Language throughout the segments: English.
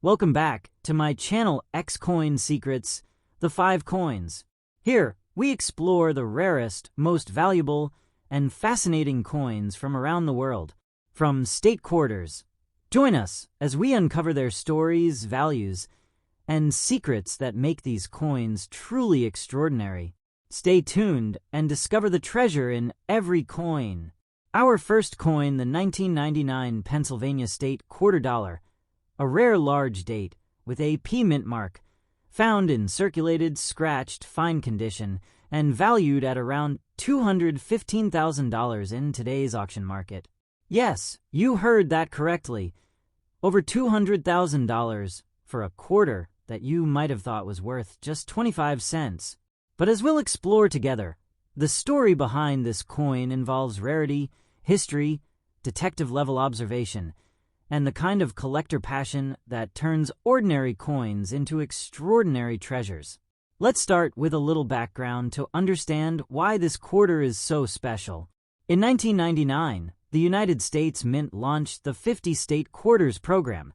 Welcome back to my channel X Coin Secrets, the 5 coins. Here, we explore the rarest, most valuable, and fascinating coins from around the world, from state quarters. Join us as we uncover their stories, values, and secrets that make these coins truly extraordinary. Stay tuned and discover the treasure in every coin. Our first coin, the 1999 Pennsylvania State Quarter Dollar, a rare large date with a P mint mark, found in circulated, scratched, fine condition, and valued at around $215,000 in today's auction market. Yes, you heard that correctly. Over $200,000 for a quarter that you might have thought was worth just 25 cents. But as we'll explore together, the story behind this coin involves rarity, history, detective-level observation, and the kind of collector passion that turns ordinary coins into extraordinary treasures. Let's start with a little background to understand why this quarter is so special. In 1999, the United States Mint launched the 50 State Quarters program,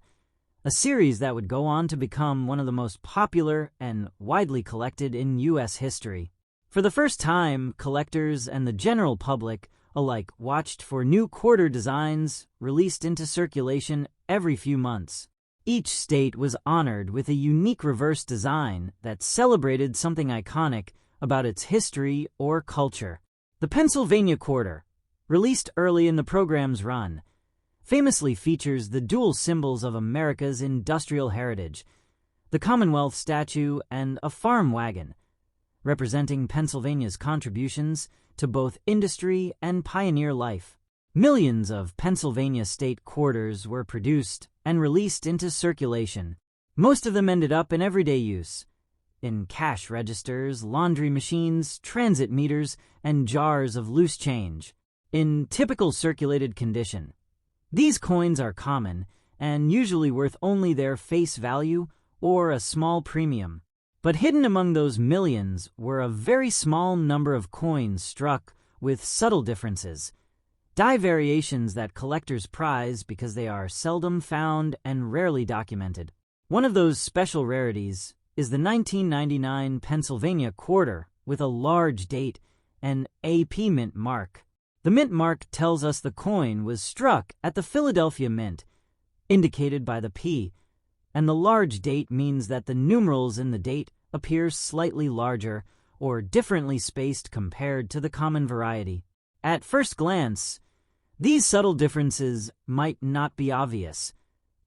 a series that would go on to become one of the most popular and widely collected in U.S. history. For the first time, collectors and the general public alike watched for new quarter designs released into circulation every few months. Each state was honored with a unique reverse design that celebrated something iconic about its history or culture. The Pennsylvania Quarter, released early in the program's run, famously features the dual symbols of America's industrial heritage, the Commonwealth statue and a farm wagon, representing Pennsylvania's contributions to both industry and pioneer life. Millions of Pennsylvania state quarters were produced and released into circulation. Most of them ended up in everyday use, in cash registers, laundry machines, transit meters, and jars of loose change. In typical circulated condition, these coins are common and usually worth only their face value or a small premium. But hidden among those millions were a very small number of coins struck with subtle differences, die variations that collectors prize because they are seldom found and rarely documented. One of those special rarities is the 1999 Pennsylvania Quarter with a large date and AP Mint mark. The mint mark tells us the coin was struck at the Philadelphia Mint, indicated by the P, and the large date means that the numerals in the date appear slightly larger or differently spaced compared to the common variety. At first glance, these subtle differences might not be obvious,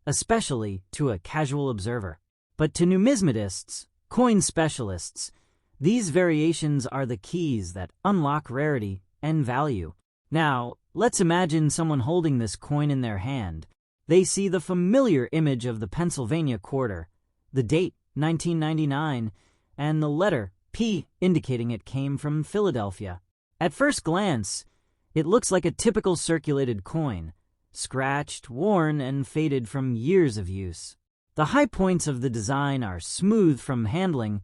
especially to a casual observer. But to numismatists, coin specialists, these variations are the keys that unlock rarity and value. Now, let's imagine someone holding this coin in their hand. They see the familiar image of the Pennsylvania Quarter, the date 1999, and the letter P indicating it came from Philadelphia. At first glance, it looks like a typical circulated coin, scratched, worn, and faded from years of use. The high points of the design are smooth from handling,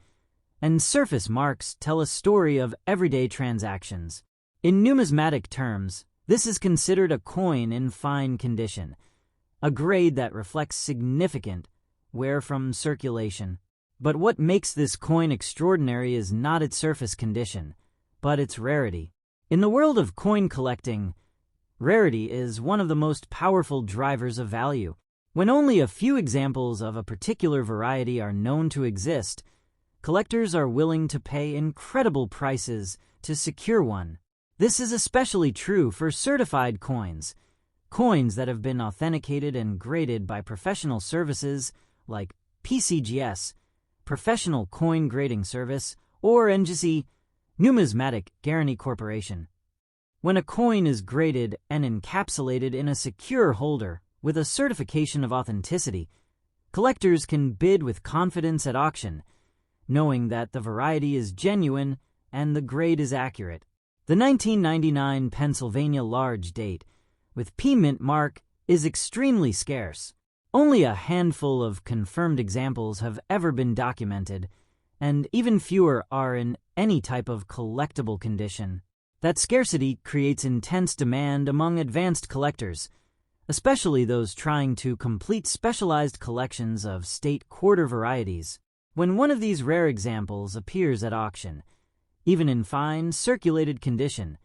and surface marks tell a story of everyday transactions. In numismatic terms, this is considered a coin in fine condition, a grade that reflects significant wear from circulation. But what makes this coin extraordinary is not its surface condition, but its rarity. In the world of coin collecting, rarity is one of the most powerful drivers of value. When only a few examples of a particular variety are known to exist, collectors are willing to pay incredible prices to secure one. This is especially true for certified coins, coins that have been authenticated and graded by professional services like PCGS, Professional Coin Grading Service, or NGC, Numismatic Guarantee Corporation. When a coin is graded and encapsulated in a secure holder with a certification of authenticity, collectors can bid with confidence at auction, knowing that the variety is genuine and the grade is accurate. The 1999 Pennsylvania large date with P mint mark is extremely scarce. Only a handful of confirmed examples have ever been documented, and even fewer are in any type of collectible condition. That scarcity creates intense demand among advanced collectors, especially those trying to complete specialized collections of state quarter varieties. When one of these rare examples appears at auction, even in fine, circulated condition,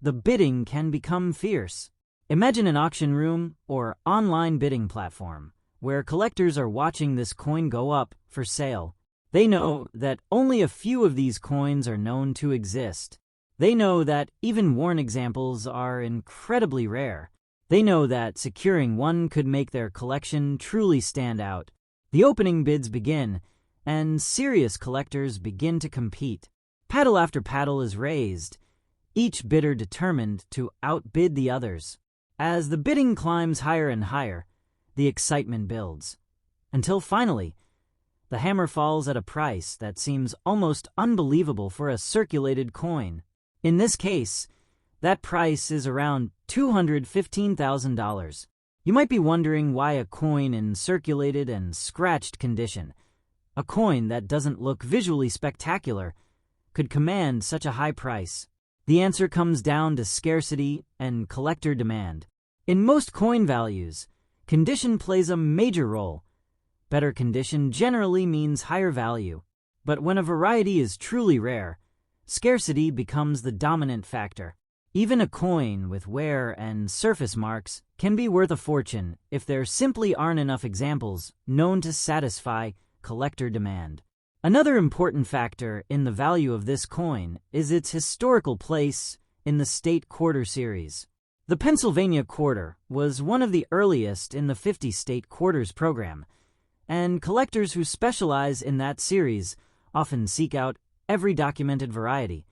the bidding can become fierce. Imagine an auction room or online bidding platform where collectors are watching this coin go up for sale. They know that only a few of these coins are known to exist. They know that even worn examples are incredibly rare. They know that securing one could make their collection truly stand out. The opening bids begin, and serious collectors begin to compete. Paddle after paddle is raised, each bidder determined to outbid the others. As the bidding climbs higher and higher, the excitement builds, until finally, the hammer falls at a price that seems almost unbelievable for a circulated coin. In this case, that price is around $215,000. You might be wondering why a coin in circulated and scratched condition, a coin that doesn't look visually spectacular, could command such a high price. The answer comes down to scarcity and collector demand. In most coin values, condition plays a major role. Better condition generally means higher value. But when a variety is truly rare, scarcity becomes the dominant factor. Even a coin with wear and surface marks can be worth a fortune if there simply aren't enough examples known to satisfy collector demand. Another important factor in the value of this coin is its historical place in the state quarter series. The Pennsylvania quarter was one of the earliest in the 50 state quarters program, and collectors who specialize in that series often seek out every documented variety,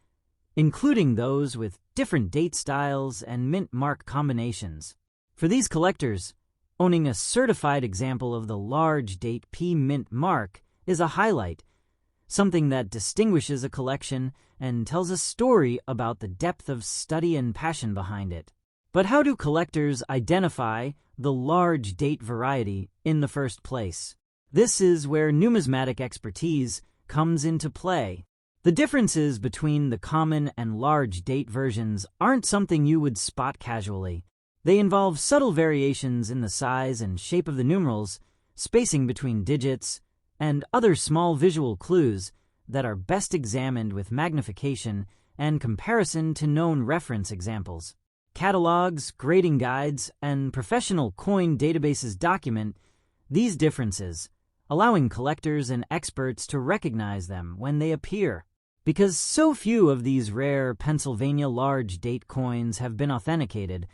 including those with different date styles and mint mark combinations. For these collectors, owning a certified example of the large date P mint mark is a highlight, something that distinguishes a collection and tells a story about the depth of study and passion behind it. But how do collectors identify the large date variety in the first place? This is where numismatic expertise comes into play. The differences between the common and large date versions aren't something you would spot casually. They involve subtle variations in the size and shape of the numerals, spacing between digits, and other small visual clues that are best examined with magnification and comparison to known reference examples. Catalogs, grading guides, and professional coin databases document these differences, allowing collectors and experts to recognize them when they appear. Because so few of these rare Pennsylvania large date coins have been authenticated,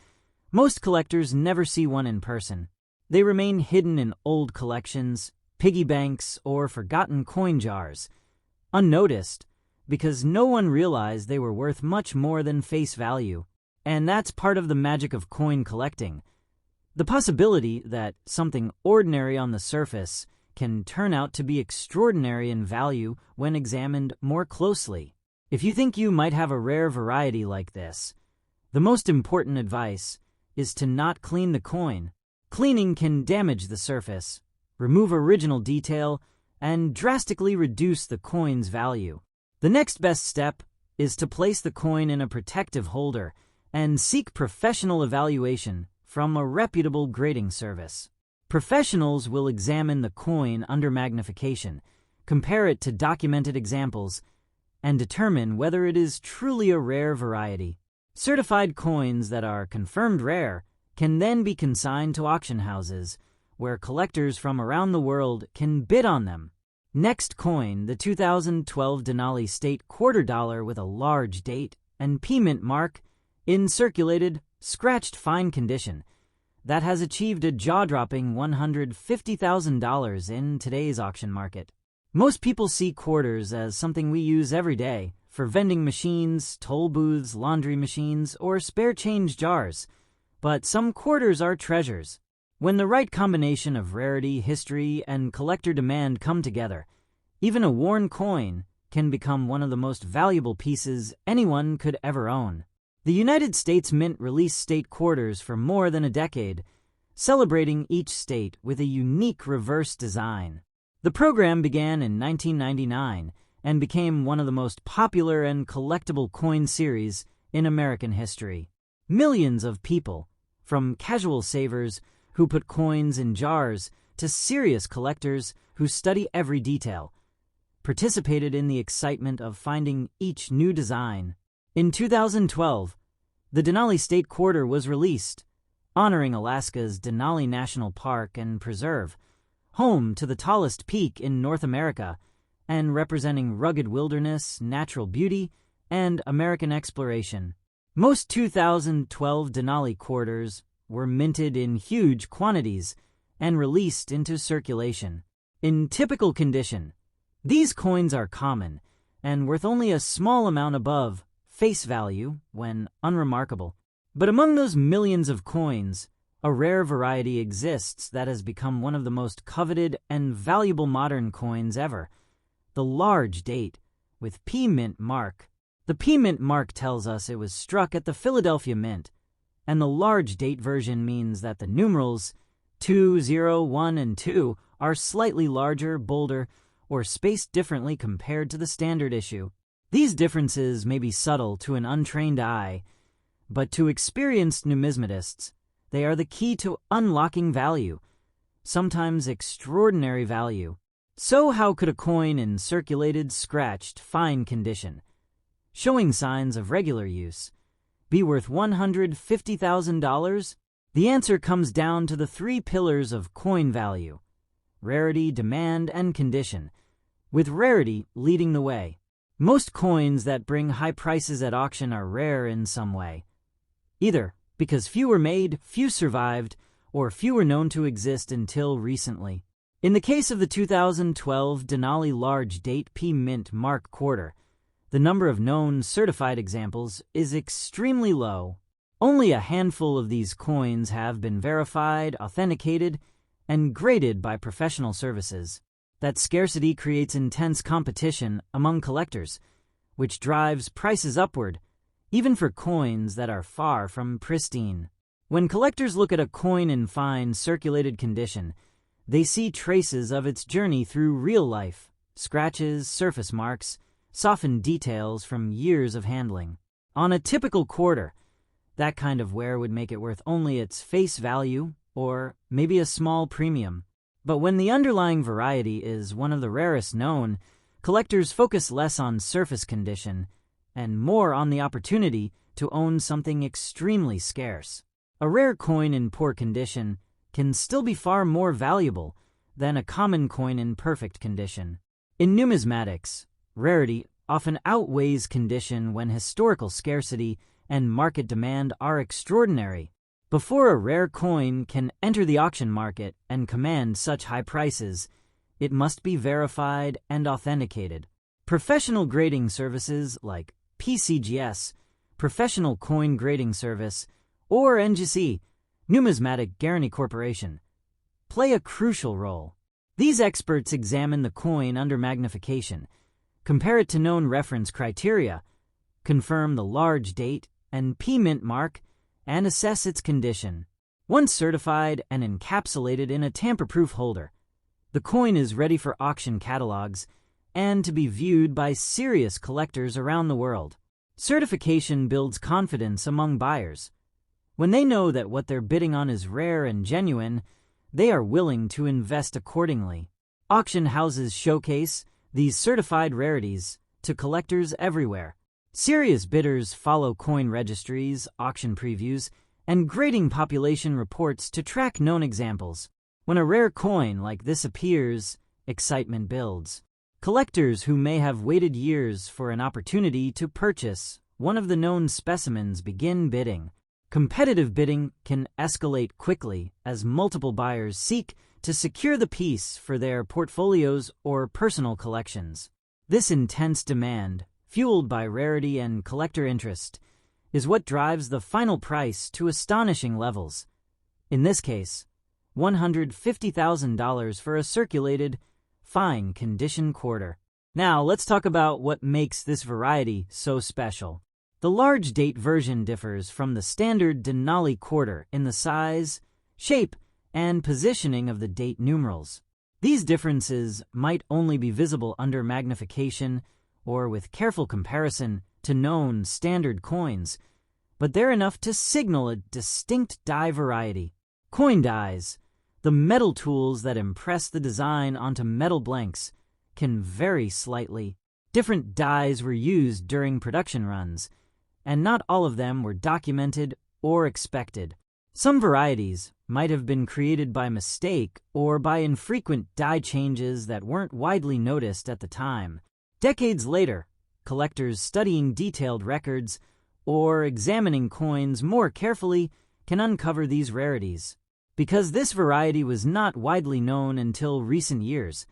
most collectors never see one in person. They remain hidden in old collections, piggy banks, or forgotten coin jars, unnoticed because no one realized they were worth much more than face value. And that's part of the magic of coin collecting. The possibility that something ordinary on the surface can turn out to be extraordinary in value when examined more closely. If you think you might have a rare variety like this, the most important advice is to not clean the coin. Cleaning can damage the surface, remove original detail, and drastically reduce the coin's value. The next best step is to place the coin in a protective holder and seek professional evaluation from a reputable grading service. Professionals will examine the coin under magnification, compare it to documented examples, and determine whether it is truly a rare variety. Certified coins that are confirmed rare can then be consigned to auction houses, where collectors from around the world can bid on them. Next coin, the 2012 Denali State Quarter Dollar with a large date and P mint mark in circulated, scratched fine condition, that has achieved a jaw-dropping $150,000 in today's auction market. Most people see quarters as something we use every day for vending machines, toll booths, laundry machines, or spare change jars. But some quarters are treasures. When the right combination of rarity, history, and collector demand come together, even a worn coin can become one of the most valuable pieces anyone could ever own. The United States Mint released state quarters for more than a decade, celebrating each state with a unique reverse design. The program began in 1999 and became one of the most popular and collectible coin series in American history. Millions of people, from casual savers who put coins in jars to serious collectors who study every detail, participated in the excitement of finding each new design. In 2012, the Denali State Quarter was released, honoring Alaska's Denali National Park and Preserve, home to the tallest peak in North America and representing rugged wilderness, natural beauty, and American exploration. Most 2012 Denali quarters were minted in huge quantities and released into circulation. In typical condition, these coins are common and worth only a small amount above face value when unremarkable. But among those millions of coins, a rare variety exists that has become one of the most coveted and valuable modern coins ever: the large date with P Mint mark. The P Mint mark tells us it was struck at the Philadelphia Mint, and the large date version means that the numerals 2, 0, 1, and 2 are slightly larger, bolder, or spaced differently compared to the standard issue. These differences may be subtle to an untrained eye, but to experienced numismatists, they are the key to unlocking value, sometimes extraordinary value. So how could a coin in circulated, scratched, fine condition, showing signs of regular use, be worth $150,000? The answer comes down to the three pillars of coin value: rarity, demand, and condition, with rarity leading the way. Most coins that bring high prices at auction are rare in some way, either because few were made, few survived, or few were known to exist until recently. In the case of the 2012 Denali Large Date P Mint Mark Quarter, the number of known certified examples is extremely low. Only a handful of these coins have been verified, authenticated, and graded by professional services. That scarcity creates intense competition among collectors, which drives prices upward, even for coins that are far from pristine. When collectors look at a coin in fine, circulated condition, they see traces of its journey through real life: scratches, surface marks, softened details from years of handling. On a typical quarter, that kind of wear would make it worth only its face value, or maybe a small premium. But when the underlying variety is one of the rarest known, collectors focus less on surface condition and more on the opportunity to own something extremely scarce. A rare coin in poor condition can still be far more valuable than a common coin in perfect condition. In numismatics, rarity often outweighs condition when historical scarcity and market demand are extraordinary. Before a rare coin can enter the auction market and command such high prices, it must be verified and authenticated. Professional grading services like PCGS, Professional Coin Grading Service, or NGC, Numismatic Guarantee Corporation, play a crucial role. These experts examine the coin under magnification, compare it to known reference criteria, confirm the large date and P Mint mark, and assess its condition. Once certified and encapsulated in a tamper-proof holder, the coin is ready for auction catalogs and to be viewed by serious collectors around the world. Certification builds confidence among buyers. When they know that what they're bidding on is rare and genuine, they are willing to invest accordingly. Auction houses showcase these certified rarities to collectors everywhere. Serious bidders follow coin registries, auction previews, and grading population reports to track known examples. When a rare coin like this appears, excitement builds. Collectors who may have waited years for an opportunity to purchase one of the known specimens begin bidding. Competitive bidding can escalate quickly as multiple buyers seek to secure the piece for their portfolios or personal collections. This intense demand, fueled by rarity and collector interest, is what drives the final price to astonishing levels. In this case, $150,000 for a circulated, fine condition quarter. Now let's talk about what makes this variety so special. The large date version differs from the standard Denali quarter in the size, shape, and positioning of the date numerals. These differences might only be visible under magnification or with careful comparison to known standard coins, but they're enough to signal a distinct die variety. Coin dies, the metal tools that impress the design onto metal blanks, can vary slightly. Different dies were used during production runs, and not all of them were documented or expected. Some varieties might have been created by mistake or by infrequent die changes that weren't widely noticed at the time. Decades later, collectors studying detailed records or examining coins more carefully can uncover these rarities. Because this variety was not widely known until recent years,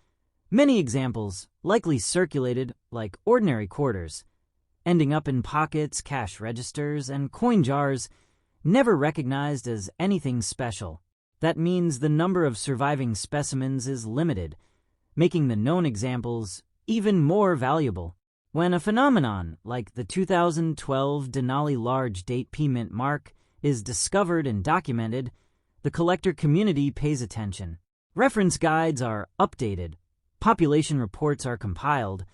many examples likely circulated like ordinary quarters, ending up in pockets, cash registers, and coin jars, never recognized as anything special. That means the number of surviving specimens is limited, making the known examples even more valuable. When a phenomenon like the 2012 Denali large date P mint mark is discovered and documented, the collector community pays attention. Reference guides are updated, population reports are compiled,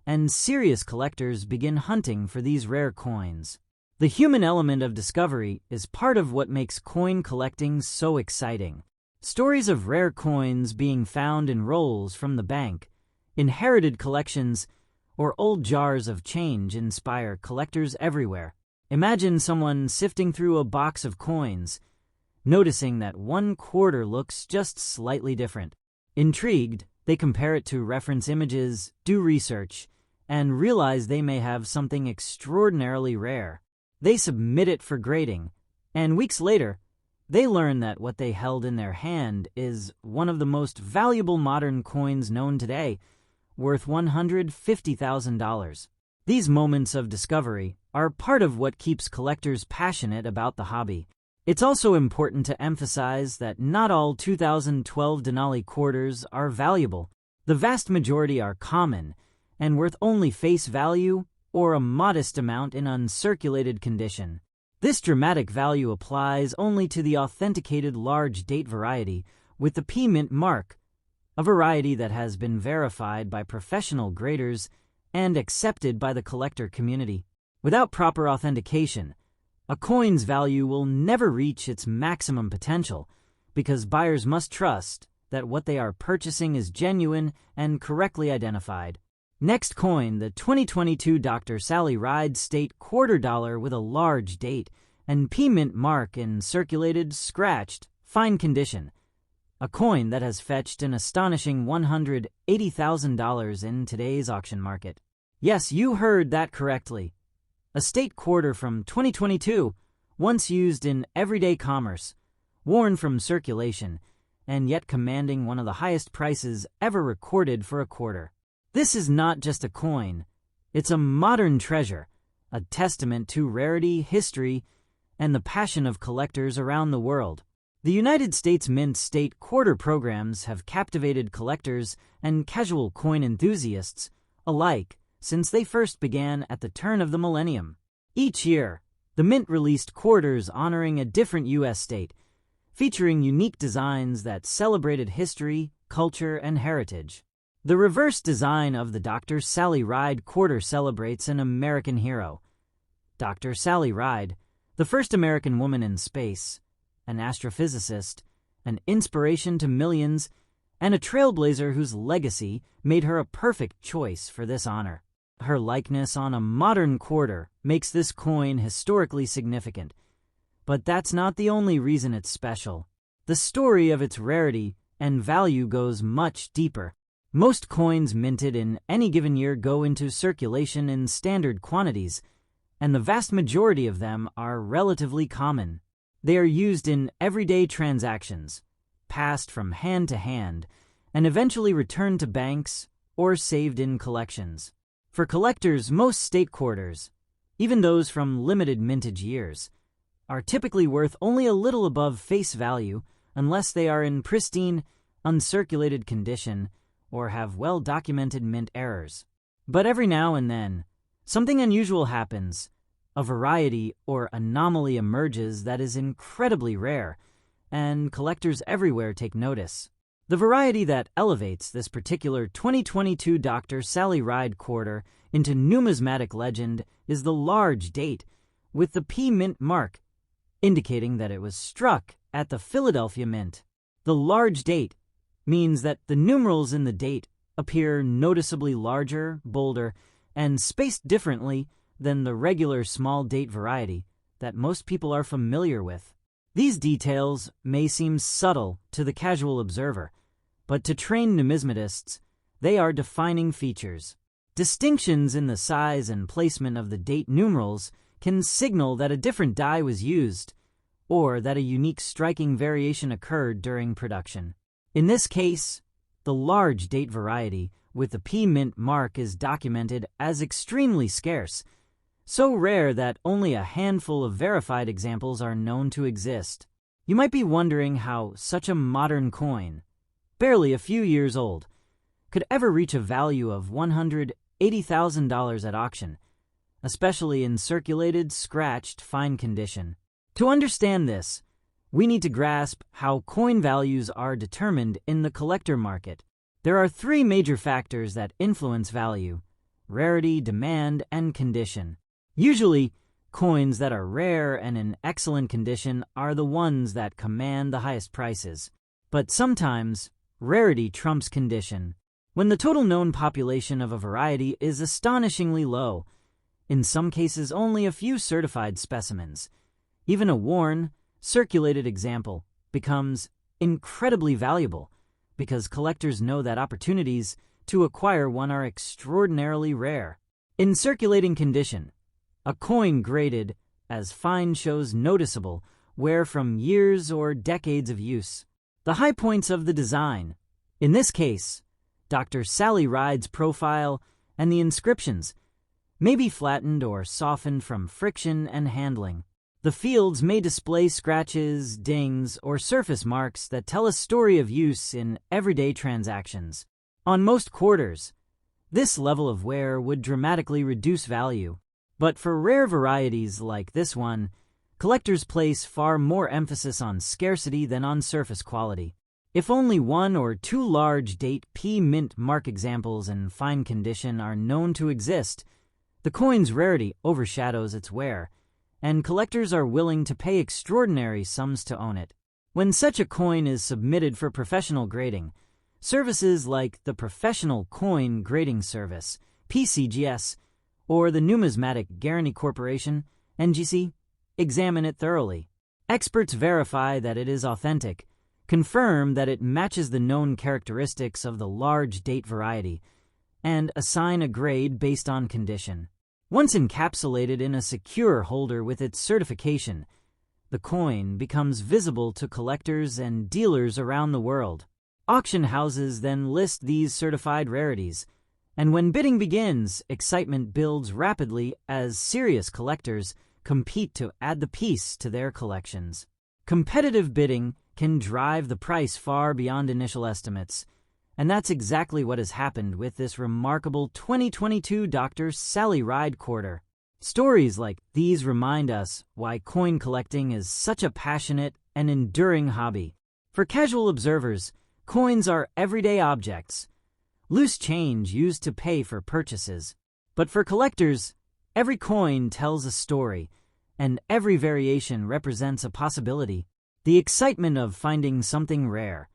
and serious collectors begin hunting for these rare coins. The human element of discovery is part of what makes coin collecting so exciting. Stories of rare coins being found in rolls from the bank, inherited collections, or old jars of change inspire collectors everywhere. Imagine someone sifting through a box of coins, noticing that one quarter looks just slightly different. Intrigued, they compare it to reference images, do research, and realize they may have something extraordinarily rare. They submit it for grading, and weeks later, they learn that what they held in their hand is one of the most valuable modern coins known today, worth $150,000. These moments of discovery are part of what keeps collectors passionate about the hobby. It's also important to emphasize that not all 2012 Denali quarters are valuable. The vast majority are common and worth only face value or a modest amount in uncirculated condition. This dramatic value applies only to the authenticated large date variety with the P mint mark, a variety that has been verified by professional graders and accepted by the collector community. Without proper authentication, a coin's value will never reach its maximum potential because buyers must trust that what they are purchasing is genuine and correctly identified. Next coin, the 2022 Dr. Sally Ride State Quarter Dollar with a large date and P mint mark in circulated, scratched, fine condition. A coin that has fetched an astonishing $180,000 in today's auction market. Yes, you heard that correctly. A state quarter from 2022, once used in everyday commerce, worn from circulation, and yet commanding one of the highest prices ever recorded for a quarter. This is not just a coin, it's a modern treasure, a testament to rarity, history, and the passion of collectors around the world. The United States Mint state quarter programs have captivated collectors and casual coin enthusiasts alike since they first began at the turn of the millennium. Each year, the Mint released quarters honoring a different U.S. state, featuring unique designs that celebrated history, culture, and heritage. The reverse design of the Dr. Sally Ride quarter celebrates an American hero. Dr. Sally Ride, the first American woman in space, an astrophysicist, an inspiration to millions, and a trailblazer whose legacy made her a perfect choice for this honor. Her likeness on a modern quarter makes this coin historically significant, but that's not the only reason it's special. The story of its rarity and value goes much deeper. Most coins minted in any given year go into circulation in standard quantities, and the vast majority of them are relatively common. They are used in everyday transactions, passed from hand to hand, and eventually returned to banks or saved in collections. For collectors, most state quarters, even those from limited mintage years, are typically worth only a little above face value unless they are in pristine, uncirculated condition or have well-documented mint errors. But every now and then, something unusual happens. A variety or anomaly emerges that is incredibly rare, and collectors everywhere take notice. The variety that elevates this particular 2022 Dr. Sally Ride quarter into numismatic legend is the large date, with the P Mint mark, indicating that it was struck at the Philadelphia Mint. The large date means that the numerals in the date appear noticeably larger, bolder, and spaced differently than the regular small date variety that most people are familiar with. These details may seem subtle to the casual observer, but to trained numismatists, they are defining features. Distinctions in the size and placement of the date numerals can signal that a different die was used, or that a unique striking variation occurred during production. In this case, the large date variety with the P Mint mark is documented as extremely scarce, so rare that only a handful of verified examples are known to exist. You might be wondering how such a modern coin, barely a few years old, could ever reach a value of $180,000 at auction, especially in circulated, scratched, fine condition. To understand this, we need to grasp how coin values are determined in the collector market. There are three major factors that influence value: rarity, demand, and condition. Usually, coins that are rare and in excellent condition are the ones that command the highest prices. But sometimes, rarity trumps condition. When the total known population of a variety is astonishingly low, in some cases only a few certified specimens, even a worn, circulated example becomes incredibly valuable because collectors know that opportunities to acquire one are extraordinarily rare. In circulating condition, a coin graded as fine shows noticeable wear from years or decades of use. The high points of the design, in this case, Dr. Sally Ride's profile and the inscriptions, may be flattened or softened from friction and handling. The fields may display scratches, dings, or surface marks that tell a story of use in everyday transactions. On most quarters, this level of wear would dramatically reduce value. But for rare varieties like this one, collectors place far more emphasis on scarcity than on surface quality. If only one or two large date P Mint mark examples in fine condition are known to exist, the coin's rarity overshadows its wear, and collectors are willing to pay extraordinary sums to own it. When such a coin is submitted for professional grading, services like the Professional Coin Grading Service, PCGS, or the Numismatic Guarantee Corporation, NGC, examine it thoroughly. Experts verify that it is authentic, confirm that it matches the known characteristics of the large date variety, and assign a grade based on condition. Once encapsulated in a secure holder with its certification, the coin becomes visible to collectors and dealers around the world. Auction houses then list these certified rarities, and when bidding begins, excitement builds rapidly as serious collectors compete to add the piece to their collections. Competitive bidding can drive the price far beyond initial estimates, and that's exactly what has happened with this remarkable 2022 Dr. Sally Ride quarter. Stories like these remind us why coin collecting is such a passionate and enduring hobby. For casual observers, coins are everyday objects, loose change used to pay for purchases. But for collectors, every coin tells a story, and every variation represents a possibility. The excitement of finding something rare,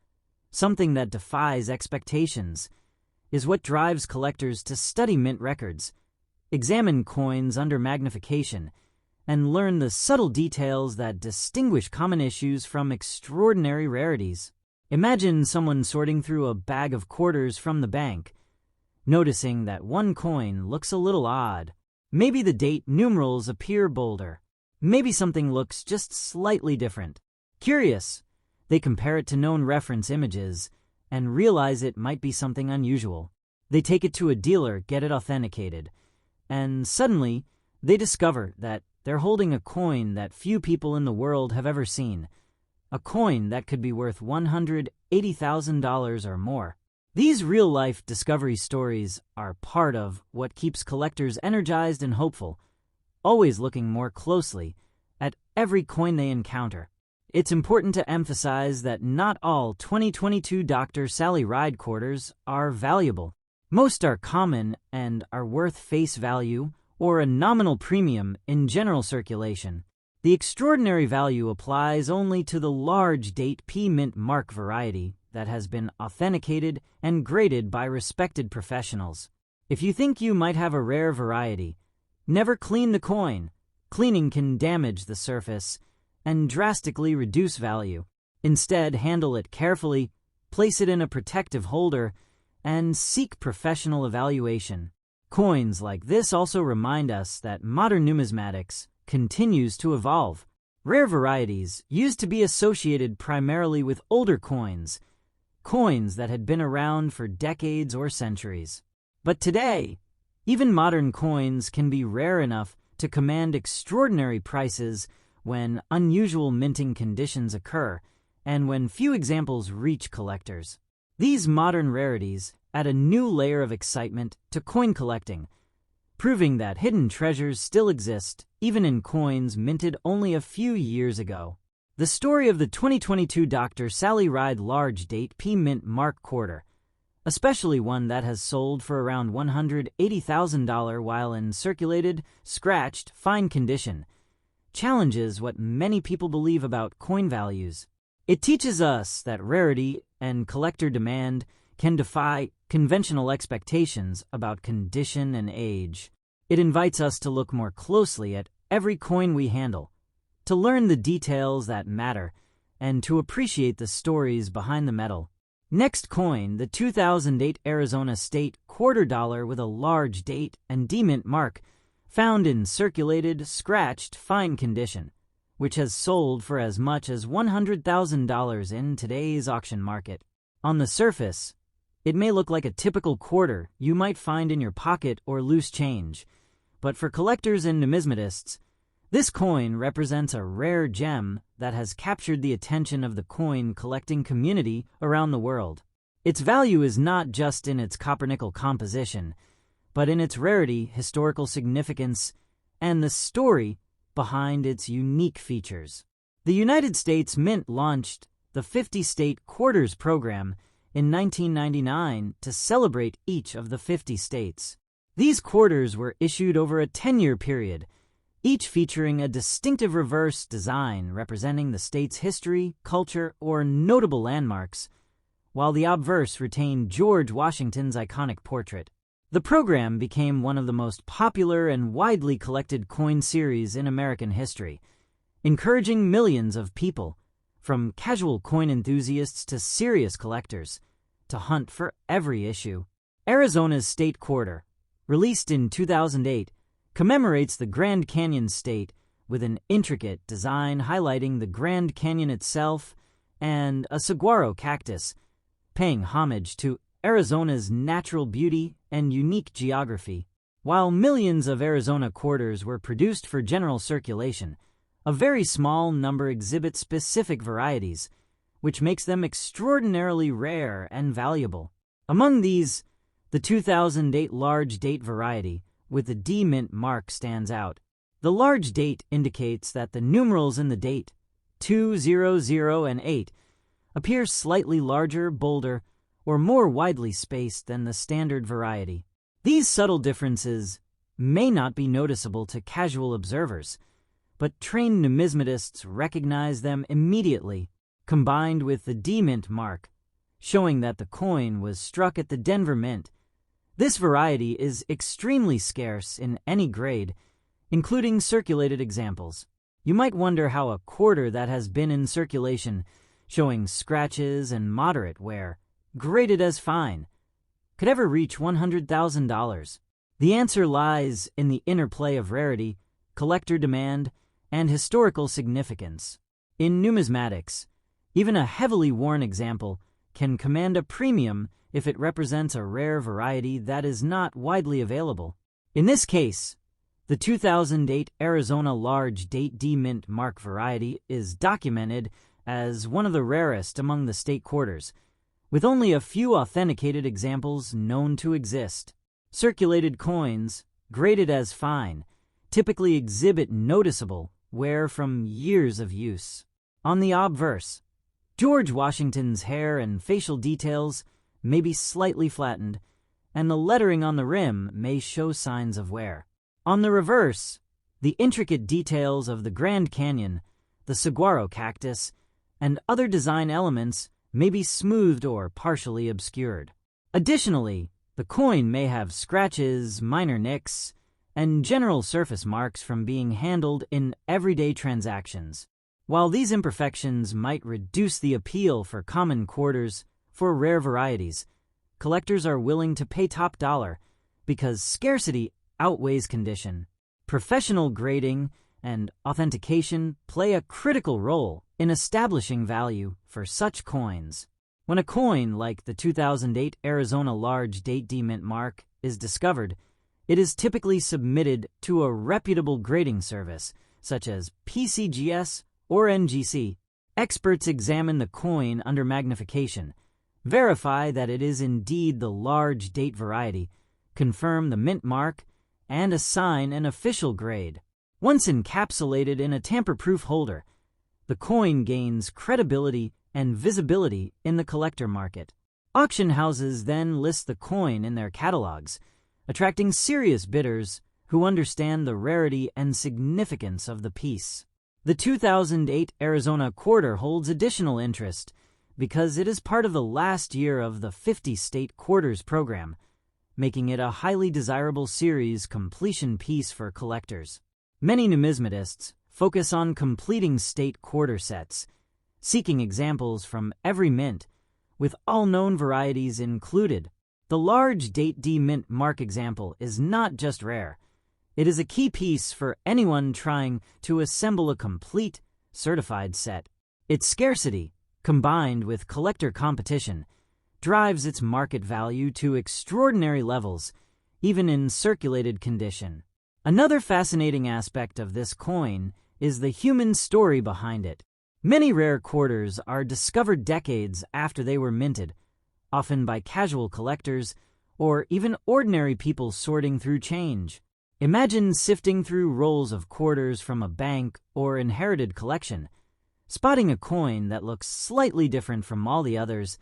something that defies expectations, is what drives collectors to study mint records, examine coins under magnification, and learn the subtle details that distinguish common issues from extraordinary rarities. Imagine someone sorting through a bag of quarters from the bank, noticing that one coin looks a little odd. Maybe the date numerals appear bolder. Maybe something looks just slightly different. Curious, they compare it to known reference images and realize it might be something unusual. They take it to a dealer, get it authenticated, and suddenly they discover that they're holding a coin that few people in the world have ever seen, a coin that could be worth $180,000 or more. These real-life discovery stories are part of what keeps collectors energized and hopeful, always looking more closely at every coin they encounter. It's important to emphasize that not all 2022 Dr. Sally Ride quarters are valuable. Most are common and are worth face value or a nominal premium in general circulation. The extraordinary value applies only to the large date P mint mark variety that has been authenticated and graded by respected professionals. If you think you might have a rare variety, never clean the coin. Cleaning can damage the surface and drastically reduce value. Instead, handle it carefully, place it in a protective holder, and seek professional evaluation. Coins like this also remind us that modern numismatics continues to evolve. Rare varieties used to be associated primarily with older coins that had been around for decades or centuries. But today, even modern coins can be rare enough to command extraordinary prices when unusual minting conditions occur and when few examples reach collectors. These modern rarities add a new layer of excitement to coin collecting, proving that hidden treasures still exist even in coins minted only a few years ago. The story of the 2022 Dr. Sally Ride large date P mint mark quarter, especially one that has sold for around $180,000 while in circulated, scratched, fine condition, challenges what many people believe about coin values. It teaches us that rarity and collector demand can defy conventional expectations about condition and age. It invites us to look more closely at every coin we handle, to learn the details that matter, and to appreciate the stories behind the metal. Next coin, the 2008 Arizona State $quarter with a large date and D-mint mark, found in circulated, scratched, fine condition, which has sold for as much as $100,000 in today's auction market. On the surface, it may look like a typical quarter you might find in your pocket or loose change, but for collectors and numismatists, this coin represents a rare gem that has captured the attention of the coin collecting community around the world. Its value is not just in its copper-nickel composition, but in its rarity, historical significance, and the story behind its unique features. The United States Mint launched the 50-state quarters program in 1999 to celebrate each of the 50 states. These quarters were issued over a 10-year period, each featuring a distinctive reverse design representing the state's history, culture, or notable landmarks, while the obverse retained George Washington's iconic portrait. The program became one of the most popular and widely collected coin series in American history, encouraging millions of people, from casual coin enthusiasts to serious collectors, to hunt for every issue. Arizona's State Quarter, released in 2008, commemorates the Grand Canyon State with an intricate design highlighting the Grand Canyon itself and a saguaro cactus, paying homage to Arizona's natural beauty and unique geography. While millions of Arizona quarters were produced for general circulation, a very small number exhibit specific varieties, which makes them extraordinarily rare and valuable. Among these, the 2008 large date variety with the D-mint mark stands out. The large date indicates that the numerals in the date, 2, 0, 0, and 8, appear slightly larger, bolder, or more widely spaced than the standard variety. These subtle differences may not be noticeable to casual observers, but trained numismatists recognize them immediately, combined with the D-mint mark, showing that the coin was struck at the Denver Mint. This variety is extremely scarce in any grade, including circulated examples. You might wonder how a quarter that has been in circulation, showing scratches and moderate wear, graded as fine, could ever reach $100,000. The answer lies in the interplay of rarity, collector demand, and historical significance. In numismatics, even a heavily worn example can command a premium if it represents a rare variety that is not widely available. In this case, the 2008 Arizona large date D-mint mark variety is documented as one of the rarest among the state quarters, with only a few authenticated examples known to exist. Circulated coins, graded as fine, typically exhibit noticeable wear from years of use. On the obverse, George Washington's hair and facial details may be slightly flattened, and the lettering on the rim may show signs of wear. On the reverse, the intricate details of the Grand Canyon, the saguaro cactus, and other design elements may be smoothed or partially obscured. Additionally, the coin may have scratches, minor nicks, and general surface marks from being handled in everyday transactions. While these imperfections might reduce the appeal for common quarters, for rare varieties, collectors are willing to pay top dollar because scarcity outweighs condition. Professional grading and authentication play a critical role in establishing value for such coins. When a coin like the 2008 Arizona Large Date D Mint mark is discovered, it is typically submitted to a reputable grading service such as PCGS or NGC. Experts examine the coin under magnification, verify that it is indeed the large date variety, confirm the mint mark, and assign an official grade. Once encapsulated in a tamper-proof holder, the coin gains credibility and visibility in the collector market. Auction houses then list the coin in their catalogs, attracting serious bidders who understand the rarity and significance of the piece. The 2008 Arizona quarter holds additional interest because it is part of the last year of the 50-state quarters program, making it a highly desirable series completion piece for collectors. Many numismatists focus on completing state quarter sets, seeking examples from every mint, with all known varieties included. The large Date D Mint mark example is not just rare. It is a key piece for anyone trying to assemble a complete, certified set. Its scarcity, combined with collector competition, drives its market value to extraordinary levels, even in circulated condition. Another fascinating aspect of this coin is the human story behind it. Many rare quarters are discovered decades after they were minted, often by casual collectors or even ordinary people sorting through change. Imagine sifting through rolls of quarters from a bank or inherited collection, spotting a coin that looks slightly different from all the others,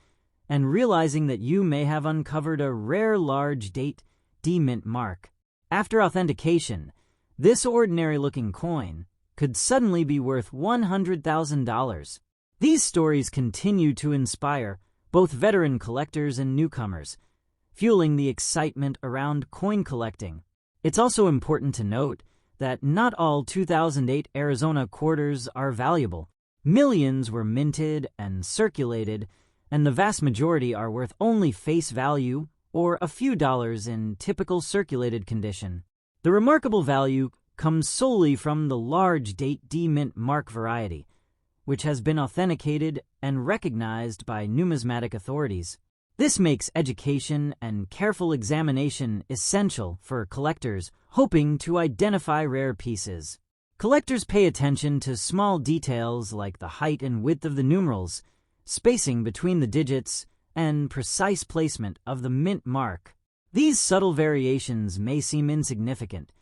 and realizing that you may have uncovered a rare large Date D Mint mark. After authentication, this ordinary-looking coin could suddenly be worth $100,000. These stories continue to inspire both veteran collectors and newcomers, fueling the excitement around coin collecting. It's also important to note that not all 2008 Arizona quarters are valuable. Millions were minted and circulated, and the vast majority are worth only face value or a few dollars in typical circulated condition. The remarkable value comes solely from the large Date D Mint mark variety, which has been authenticated and recognized by numismatic authorities. This makes education and careful examination essential for collectors hoping to identify rare pieces. Collectors pay attention to small details like the height and width of the numerals, spacing between the digits, and precise placement of the mint mark. These subtle variations may seem insignificant,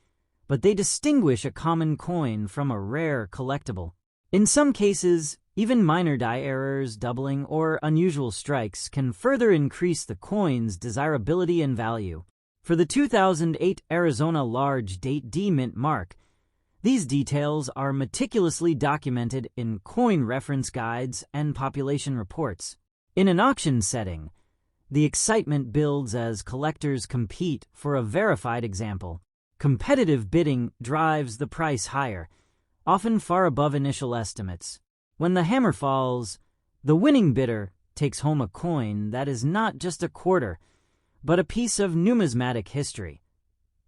but they distinguish a common coin from a rare collectible. In some cases, even minor die errors, doubling, or unusual strikes can further increase the coin's desirability and value. For the 2008 Arizona Large Date D Mint mark, these details are meticulously documented in coin reference guides and population reports. In an auction setting, the excitement builds as collectors compete for a verified example. Competitive bidding drives the price higher, often far above initial estimates. When the hammer falls, the winning bidder takes home a coin that is not just a quarter, but a piece of numismatic history.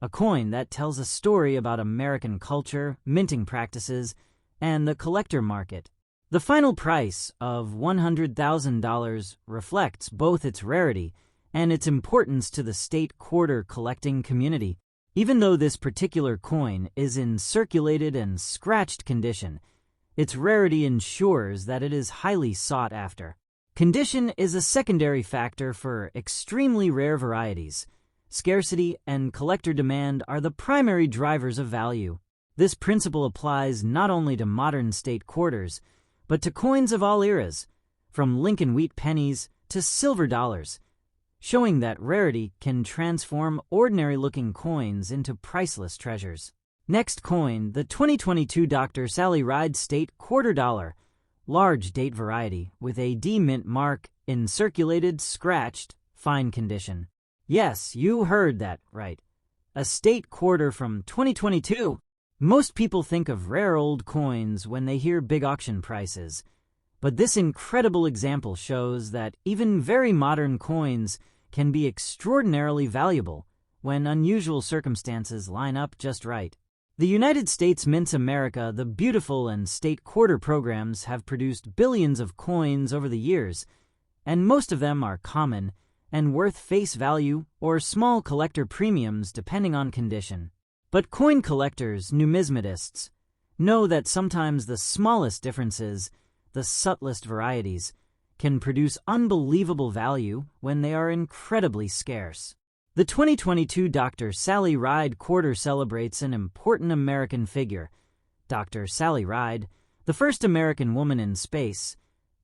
A coin that tells a story about American culture, minting practices, and the collector market. The final price of $100,000 reflects both its rarity and its importance to the state quarter collecting community. Even though this particular coin is in circulated and scratched condition, its rarity ensures that it is highly sought after. Condition is a secondary factor for extremely rare varieties. Scarcity and collector demand are the primary drivers of value. This principle applies not only to modern state quarters, but to coins of all eras, from Lincoln wheat pennies to silver dollars. showing that rarity can transform ordinary-looking coins into priceless treasures. Next coin, the 2022 Dr. Sally Ride State Quarter Dollar, large date variety with a D mint mark in circulated, scratched, fine condition. Yes, you heard that right. A state quarter from 2022. Most people think of rare old coins when they hear big auction prices, but this incredible example shows that even very modern coins can be extraordinarily valuable when unusual circumstances line up just right. The United States Mints America, the Beautiful, and State Quarter programs have produced billions of coins over the years, and most of them are common and worth face value or small collector premiums depending on condition. But coin collectors, numismatists, know that sometimes the smallest differences, the subtlest varieties, can produce unbelievable value when they are incredibly scarce. The 2022 Dr. Sally Ride Quarter celebrates an important American figure, Dr. Sally Ride, the first American woman in space,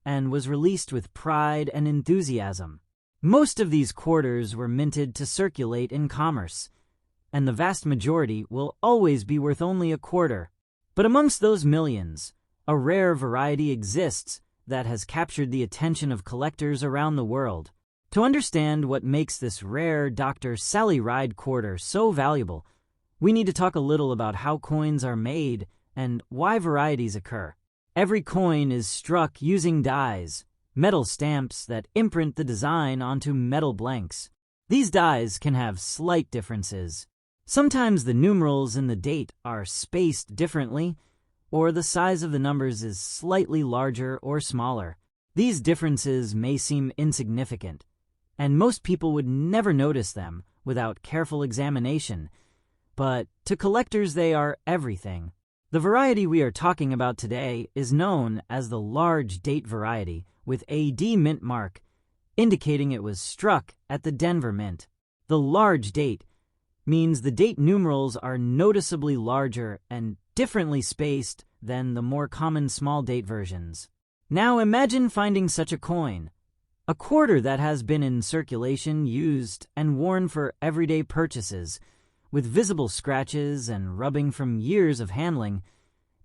and was released with pride and enthusiasm. Most of these quarters were minted to circulate in commerce, and the vast majority will always be worth only a quarter. But amongst those millions, a rare variety exists that has captured the attention of collectors around the world. To understand what makes this rare Dr. Sally Ride quarter so valuable, we need to talk a little about how coins are made and why varieties occur. Every coin is struck using dies, metal stamps that imprint the design onto metal blanks. These dies can have slight differences. Sometimes the numerals in the date are spaced differently, or the size of the numbers is slightly larger or smaller. These differences may seem insignificant, and most people would never notice them without careful examination, but to collectors they are everything. The variety we are talking about today is known as the large date variety with a D mint mark, indicating it was struck at the Denver Mint. The large date means the date numerals are noticeably larger and differently spaced than the more common small date versions. Now imagine finding such a coin, a quarter that has been in circulation, used, and worn for everyday purchases, with visible scratches and rubbing from years of handling,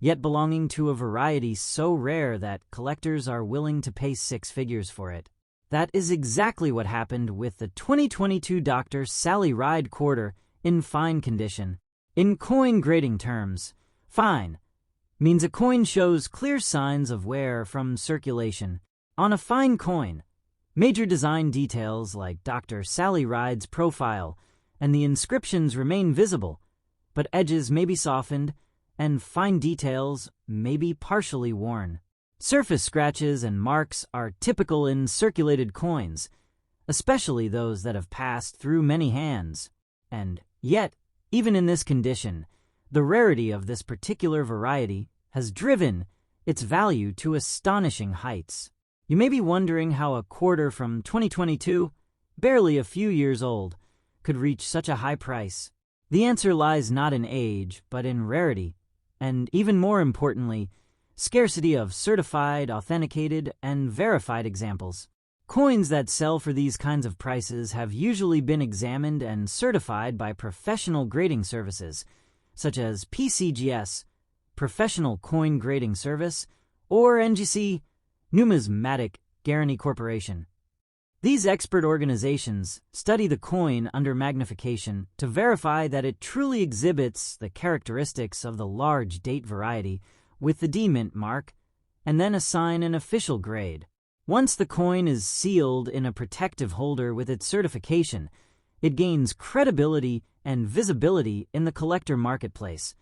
yet belonging to a variety so rare that collectors are willing to pay six figures for it. That is exactly what happened with the 2022 Dr. Sally Ride quarter in fine condition. In coin grading terms, fine means a coin shows clear signs of wear from circulation. On a fine coin, major design details like Dr. Sally Ride's profile and the inscriptions remain visible, but edges may be softened and fine details may be partially worn. Surface scratches and marks are typical in circulated coins, especially those that have passed through many hands. And yet, even in this condition, the rarity of this particular variety has driven its value to astonishing heights. You may be wondering how a quarter from 2022, barely a few years old, could reach such a high price. The answer lies not in age, but in rarity, and even more importantly, scarcity of certified, authenticated, and verified examples. Coins that sell for these kinds of prices have usually been examined and certified by professional grading services, such as PCGS, Professional Coin Grading Service, or NGC, Numismatic Guarantee Corporation. These expert organizations study the coin under magnification to verify that it truly exhibits the characteristics of the large date variety with the D mint mark, and then assign an official grade. Once the coin is sealed in a protective holder with its certification, it gains credibility and visibility in the collector marketplace,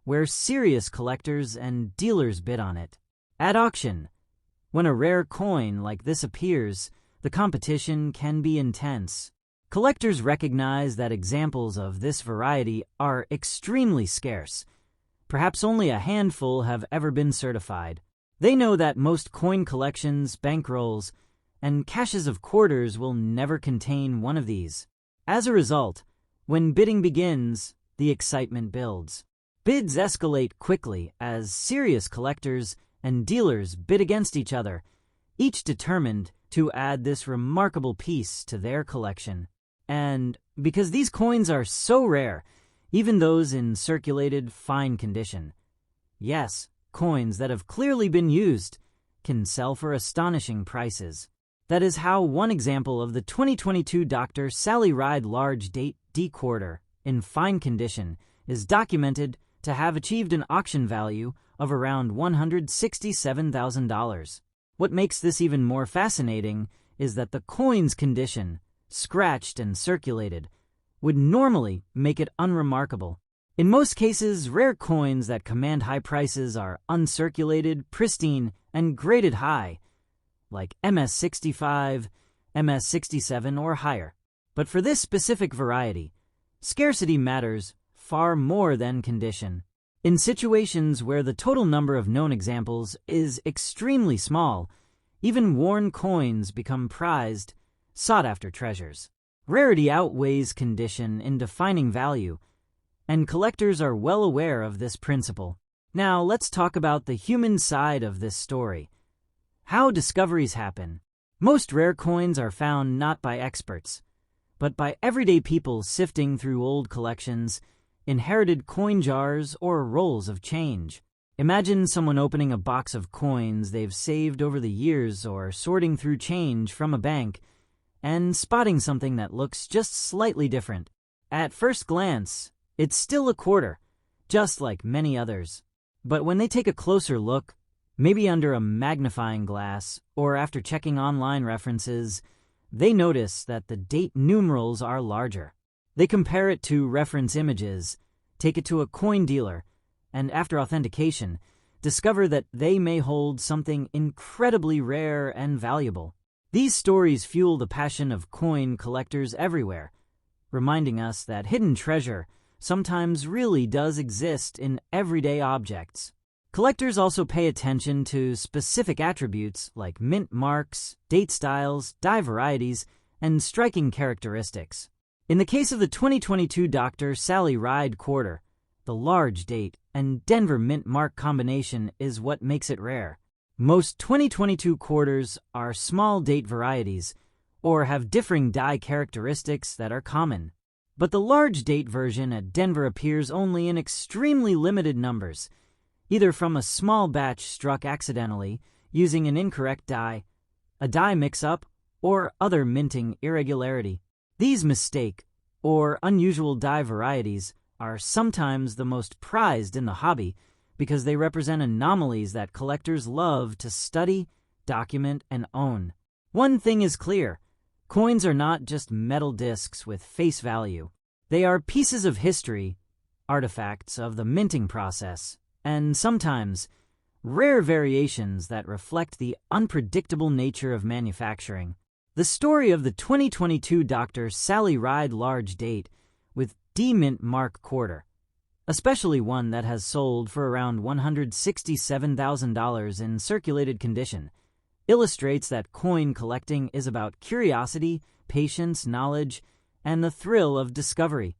where serious collectors and dealers bid on it. At auction, when a rare coin like this appears, the competition can be intense. Collectors recognize that examples of this variety are extremely scarce. Perhaps only a handful have ever been certified. They know that most coin collections, bankrolls, and caches of quarters will never contain one of these. As a result, when bidding begins, the excitement builds. Bids escalate quickly as serious collectors and dealers bid against each other, each determined to add this remarkable piece to their collection. And because these coins are so rare, even those in circulated fine condition, yes, coins that have clearly been used, can sell for astonishing prices. That is how one example of the 2022 Dr. Sally Ride large date D quarter in fine condition is documented to have achieved an auction value of around $167,000. What makes this even more fascinating is that the coin's condition, scratched and circulated, would normally make it unremarkable. In most cases, rare coins that command high prices are uncirculated, pristine, and graded high, like MS65, MS67, or higher. But for this specific variety, scarcity matters far more than condition. In situations where the total number of known examples is extremely small, even worn coins become prized, sought-after treasures. Rarity outweighs condition in defining value, and collectors are well aware of this principle. Now, let's talk about the human side of this story. How discoveries happen. Most rare coins are found not by experts, but by everyday people sifting through old collections, inherited coin jars, or rolls of change. Imagine someone opening a box of coins they've saved over the years or sorting through change from a bank and spotting something that looks just slightly different. At first glance, it's still a quarter, just like many others. But when they take a closer look, maybe under a magnifying glass or after checking online references, they notice that the date numerals are larger. They compare it to reference images, take it to a coin dealer, and after authentication, discover that they may hold something incredibly rare and valuable. These stories fuel the passion of coin collectors everywhere, reminding us that hidden treasure sometimes really does exist in everyday objects. Collectors also pay attention to specific attributes like mint marks, date styles, die varieties, and striking characteristics. In the case of the 2022 Dr. Sally Ride quarter, the large date and Denver mint mark combination is what makes it rare. Most 2022 quarters are small date varieties or have differing die characteristics that are common. But the large date version at Denver appears only in extremely limited numbers, either from a small batch struck accidentally using an incorrect die, a die mix-up, or other minting irregularity. These mistake or unusual die varieties are sometimes the most prized in the hobby because they represent anomalies that collectors love to study, document, and own. One thing is clear: coins are not just metal discs with face value. They are pieces of history, artifacts of the minting process, and sometimes rare variations that reflect the unpredictable nature of manufacturing. The story of the 2022 Dr. Sally Ride large date with D-mint mark quarter, especially one that has sold for around $167,000 in circulated condition, illustrates that coin collecting is about curiosity, patience, knowledge, and the thrill of discovery.